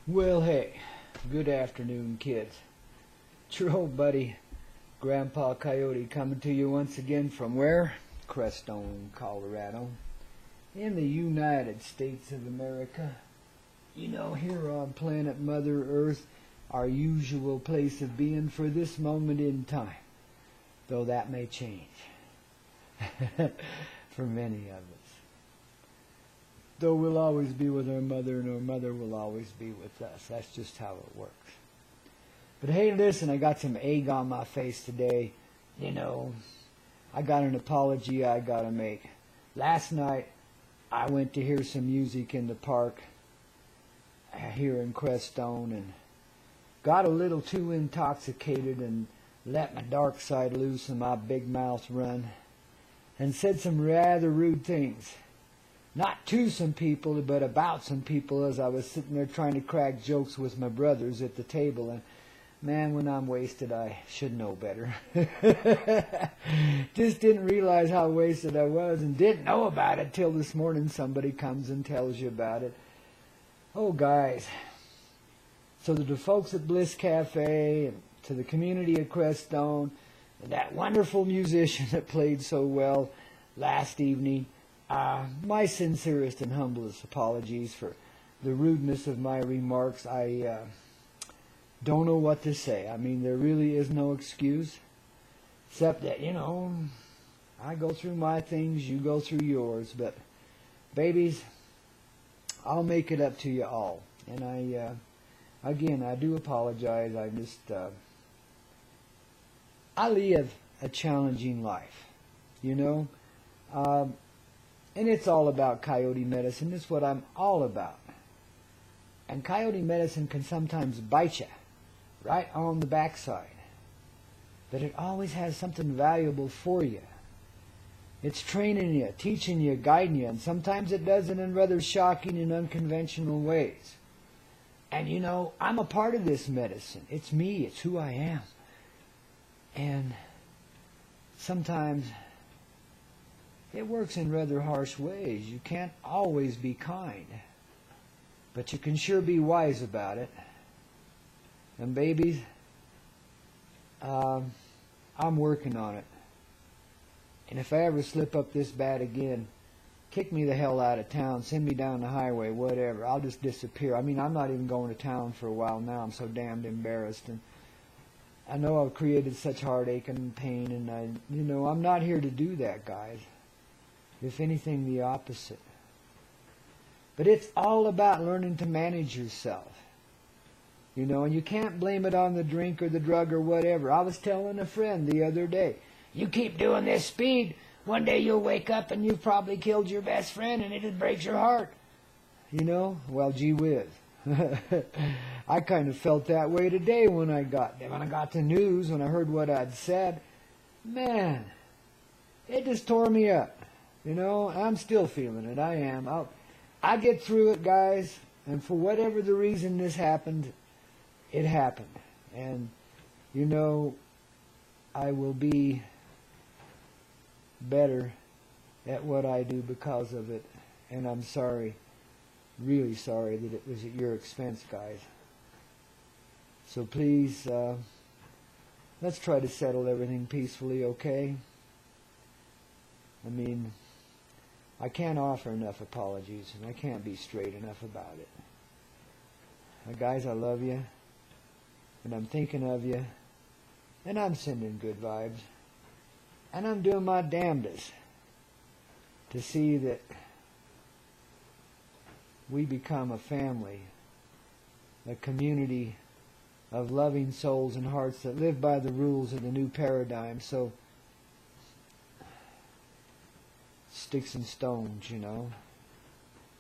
Well, hey, good afternoon, kids. It's your old buddy, Grandpaw Koyote, coming to you once again from where? Crestone, Colorado, in the United States of America. You know, here on planet Mother Earth, our usual place of being for this moment in time, though that may change for many of us. Though we'll always be with our mother, and our mother will always be with us. That's just how it works. But hey, listen, I got some egg on my face today. You know, I got an apology I got to make. Last night, I went to hear some music in the park here in Crestone and got a little too intoxicated and let my dark side loose and my big mouth run and said some rather rude things. Not to some people, but about some people as I was sitting there trying to crack jokes with my brothers at the table. And man, when I'm wasted, I should know better. Just didn't realize how wasted I was and didn't know about it till this morning somebody comes and tells you about it. Oh, guys. So to the folks at Bliss Cafe and to the community at Crestone and that wonderful musician that played so well last evening, my sincerest and humblest apologies for the rudeness of my remarks. I don't know what to say. I mean, there really is no excuse, except that, you know, I go through my things, you go through yours. But, babies, I'll make it up to you all. And again, I do apologize. I live a challenging life, you know. And it's all about coyote medicine. It's what I'm all about. And coyote medicine can sometimes bite you right on the backside. But it always has something valuable for you. It's training you, teaching you, guiding you. And sometimes it does it in rather shocking and unconventional ways. And you know, I'm a part of this medicine. It's me. It's who I am. And sometimes it works in rather harsh ways. You can't always be kind, but you can sure be wise about it. And babies, I'm working on it. And if I ever slip up this bad again, kick me the hell out of town, send me down the highway, whatever. I'll just disappear. I mean, I'm not even going to town for a while now. I'm so damned embarrassed. And I know I've created such heartache and pain, and I'm not here to do that, guys. If anything, the opposite. But it's all about learning to manage yourself. You know, and you can't blame it on the drink or the drug or whatever. I was telling a friend the other day, you keep doing this speed, one day you'll wake up and you've probably killed your best friend and it just breaks your heart. You know, well, gee whiz. I kind of felt that way today when I got the news, when I heard what I'd said. Man, it just tore me up. You know, I'm still feeling it. I am. I'll get through it, guys. And for whatever the reason this happened, it happened. And, you know, I will be better at what I do because of it. And I'm sorry, really sorry that it was at your expense, guys. So please, let's try to settle everything peacefully, okay? I mean, I can't offer enough apologies, and I can't be straight enough about it. Guys, I love you, and I'm thinking of you, and I'm sending good vibes, and I'm doing my damnedest to see that we become a family, a community of loving souls and hearts that live by the rules of the new paradigm. So sticks and stones, you know.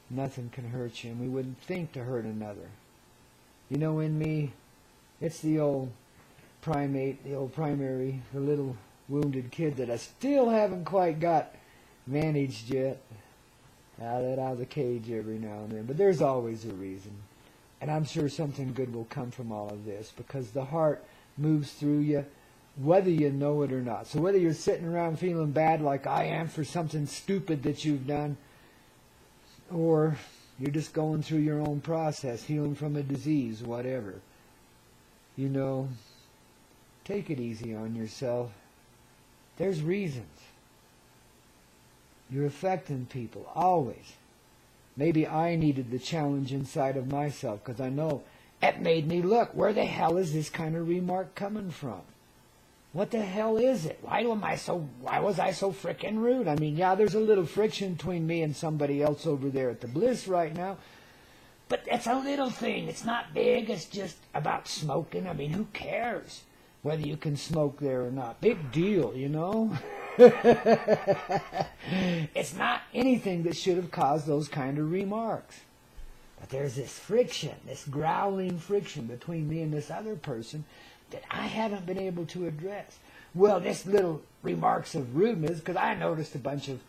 Nothing can hurt you, and we wouldn't think to hurt another. You know, in me, it's the old primate, the old primary, the little wounded kid that I still haven't quite got managed yet. I let out of the cage every now and then, but there's always a reason. And I'm sure something good will come from all of this, because the heart moves through you, whether you know it or not. So whether you're sitting around feeling bad like I am for something stupid that you've done, or You're just going through your own process, healing from a disease, whatever. You know, take it easy on yourself. There's reasons. You're affecting people, always. Maybe I needed the challenge inside of myself, because I know it made me look, where the hell is this kind of remark coming from? What the hell is it? Why was I so frickin' rude? I mean, yeah, there's a little friction between me and somebody else over there at the Bliss right now. But it's a little thing. It's not big. It's just about smoking. I mean, who cares whether you can smoke there or not? Big deal, you know? It's not anything that should have caused those kind of remarks. But there's this friction, this growling friction between me and this other person that I haven't been able to address. Well, this little remarks of rudeness, because I noticed a bunch of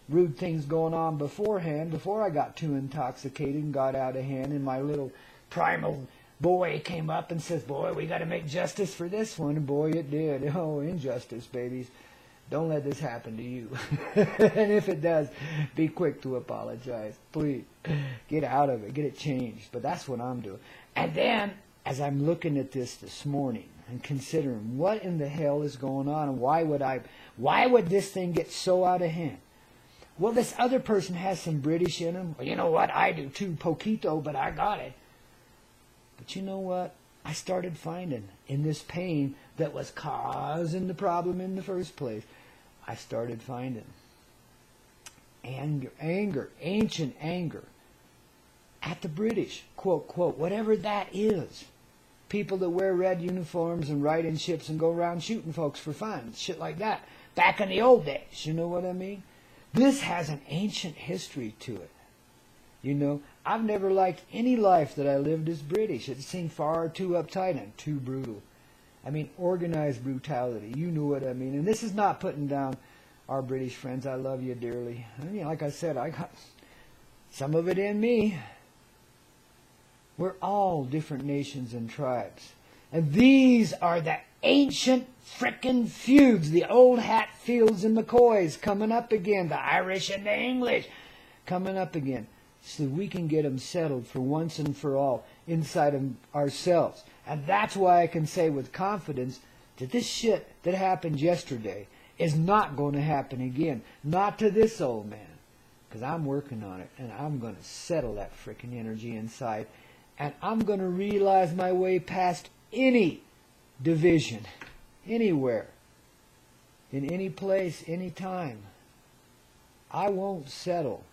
rude things going on beforehand, before I got too intoxicated and got out of hand, and my little primal boy came up and says, boy, we got to make justice for this one. And boy, it did. Oh, injustice, babies. Don't let this happen to you. And if it does, be quick to apologize. Please, get out of it. Get it changed. But that's what I'm doing. And then, as I'm looking at this morning and considering what in the hell is going on and why would this thing get so out of hand? Well, this other person has some British in him. Well, you know what? I do too, poquito, but I got it. But you know what? I started finding in this pain that was causing the problem in the first place, I started finding anger, ancient anger at the British, quote, quote, whatever that is. People that wear red uniforms and ride in ships and go around shooting folks for fun, shit like that. Back in the old days, you know what I mean? This has an ancient history to it. You know, I've never liked any life that I lived as British. It seemed far too uptight and too brutal. I mean, organized brutality. You know what I mean. And this is not putting down our British friends. I love you dearly. I mean, like I said, I got some of it in me. We're all different nations and tribes. And these are the ancient frickin' feuds. The old Hatfields and McCoys coming up again. The Irish and the English coming up again. So we can get them settled for once and for all inside of ourselves. And that's why I can say with confidence that this shit that happened yesterday is not going to happen again. Not to this old man. Because I'm working on it. And I'm going to settle that frickin' energy inside. And I'm going to realize my way past any division. Anywhere. In any place, any time. I won't settle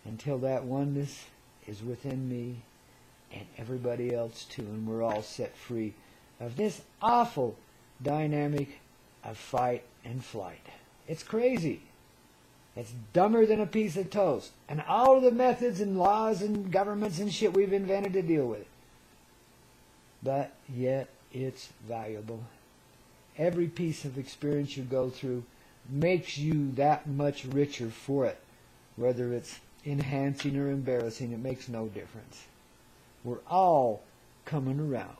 until that oneness is within me and everybody else too, and we're all set free of this awful dynamic of fight and flight. It's crazy. It's dumber than a piece of toast. And all of the methods and laws and governments and shit we've invented to deal with it. But yet it's valuable. Every piece of experience you go through makes you that much richer for it. Whether it's enhancing or embarrassing, it makes no difference. We're all coming around.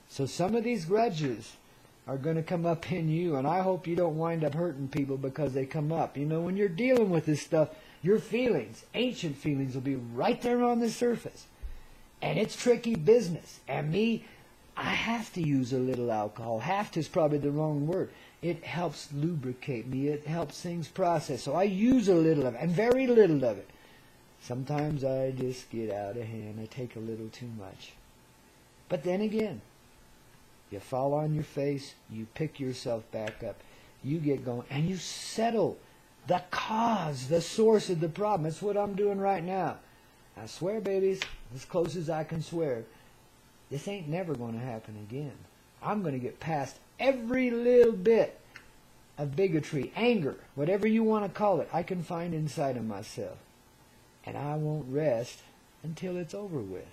So some of these grudges are going to come up in you, and I hope you don't wind up hurting people because they come up. You know, when you're dealing with this stuff, your feelings, ancient feelings, will be right there on the surface. And it's tricky business. And me, I have to use a little alcohol. Have to is probably the wrong word. It helps lubricate me. It helps things process. So I use a little of it, and very little of it. Sometimes I just get out of hand. I take a little too much. But then again, you fall on your face, you pick yourself back up, you get going, and you settle the cause, the source of the problem. That's what I'm doing right now. I swear, babies, as close as I can swear, this ain't never going to happen again. I'm going to get past every little bit of bigotry, anger, whatever you want to call it, I can find inside of myself. And I won't rest until it's over with.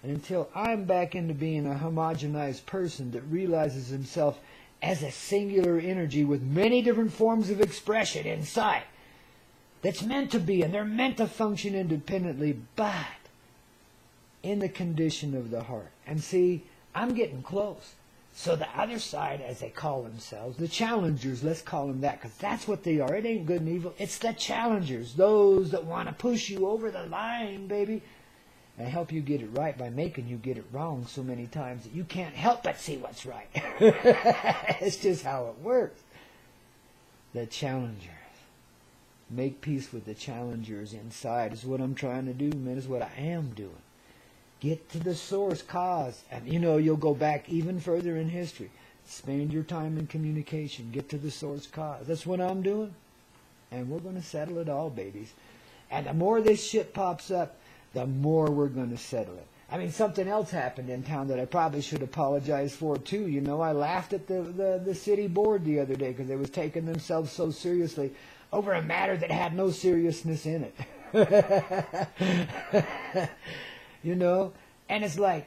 And until I'm back into being a homogenized person that realizes himself as a singular energy with many different forms of expression inside. That's meant to be, and they're meant to function independently, but in the condition of the heart. And see, I'm getting close. So the other side, as they call themselves, the challengers, let's call them that, because that's what they are. It ain't good and evil. It's the challengers, those that want to push you over the line, baby, and help you get it right by making you get it wrong so many times that you can't help but see what's right. It's just how it works. The challengers. Make peace with the challengers inside is what I'm trying to do, man, is what I am doing. Get to the source cause. And you know, you'll go back even further in history. Spend your time in communication. Get to the source cause. That's what I'm doing. And we're going to settle it all, babies. And the more this shit pops up, the more we're going to settle it. I mean, something else happened in town that I probably should apologize for, too. You know, I laughed at the city board the other day because they was taking themselves so seriously over a matter that had no seriousness in it. You know? And it's like,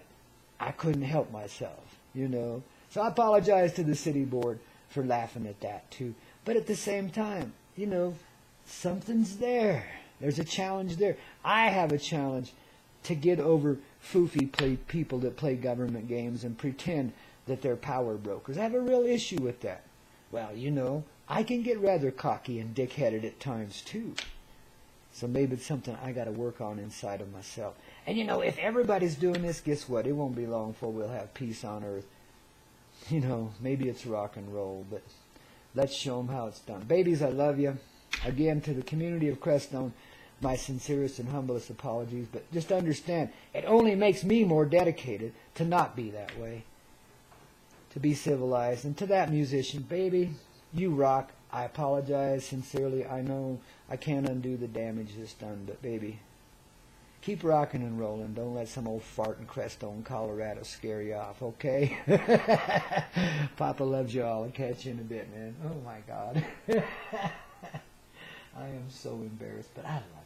I couldn't help myself, you know? So I apologize to the city board for laughing at that, too. But at the same time, you know, something's there. There's a challenge there. I have a challenge to get over foofy people that play government games and pretend that they're power brokers. I have a real issue with that. Well, you know, I can get rather cocky and dick-headed at times, too. So maybe it's something I got to work on inside of myself. And you know, if everybody's doing this, guess what? It won't be long before we'll have peace on earth. You know, maybe it's rock and roll, but let's show them how it's done. Babies, I love you. Again, to the community of Crestone, my sincerest and humblest apologies. But just understand, it only makes me more dedicated to not be that way. To be civilized. And to that musician, baby, you rock. I apologize sincerely. I know I can't undo the damage that's done, but baby, keep rocking and rolling. Don't let some old fart in Crestone, Colorado scare you off, okay? Papa loves you all. I'll catch you in a bit, man. Oh, my God. I am so embarrassed, but I love you.